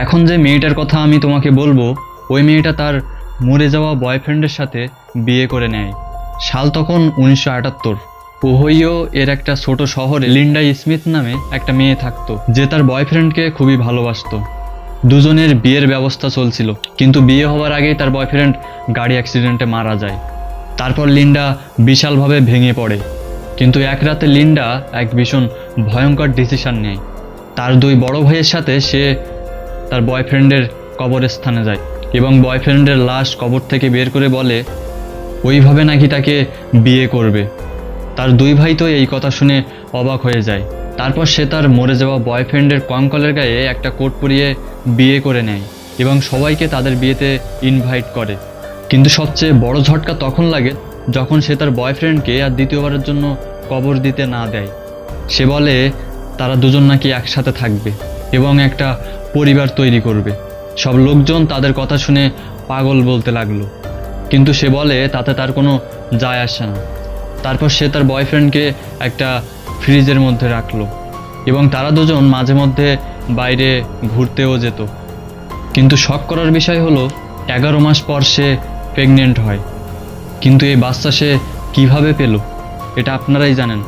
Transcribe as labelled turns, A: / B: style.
A: এখন যে মেয়েটার কথা আমি তোমাকে বলবো, ওই মেয়েটা তার মরে যাওয়া বয়ফ্রেন্ডের সাথে বিয়ে করে নেয়। সাল তখন 1978। ওহিও এর একটা ছোট শহরে লিন্ডা স্মিথ নামে একটা মেয়ে থাকতো, যে তার বয়ফ্রেন্ডকে খুবই ভালোবাসতো। দুজনের বিয়ের ব্যবস্থা চলছিল, কিন্তু বিয়ে হওয়ার আগেই তার বয়ফ্রেন্ড গাড়ি অ্যাক্সিডেন্টে মারা যায়। তারপর লিন্ডা বিশালভাবে ভেঙে পড়ে। কিন্তু এক রাতে লিন্ডা এক ভীষণ ভয়ঙ্কর ডিসিশন নেয়। তার দুই বড় ভাইয়ের সাথে সে তার বয়ফ্রেন্ডের কবরস্থানে যায় এবং বয়ফ্রেন্ডের লাশ কবর থেকে বের করে বলে ওইভাবে নাকি তাকে বিয়ে করবে। তার দুই ভাই তো এই কথা শুনে অবাক হয়ে যায়। তারপর সে তার মরে যাওয়া বয়ফ্রেন্ডের কঙ্কালের গায়ে একটা কোট পরিয়ে বিয়ে করে নেয় এবং সবাইকে তাদের বিয়েতে ইনভাইট করে। কিন্তু সবচেয়ে বড় ঝটকা তখন লাগে যখন সে তার বয়ফ্রেন্ডকে আর দ্বিতীয়বারের জন্য কবর দিতে না দেয়। সে বলে তারা দুজন নাকি একসাথে থাকবে এবং একটা পরিবার তৈরি করবে। সব লোকজন তাদের কথা শুনে পাগল বলতে লাগলো, কিন্তু সে বলে তাতে তার কোনো যায় আসে না। তারপর সে তার বয়ফ্রেন্ডকে একটা ফ্রিজের মধ্যে রাখলো এবং তারা দুজন মাঝে মধ্যে বাইরে ঘুরতেও যেত। কিন্তু শক করার বিষয় হলো 11 মাস পর সে প্রেগনেন্ট হয়। কিন্তু এই বাচ্চা সে কিভাবে পেল, এটা আপনারাই জানেন।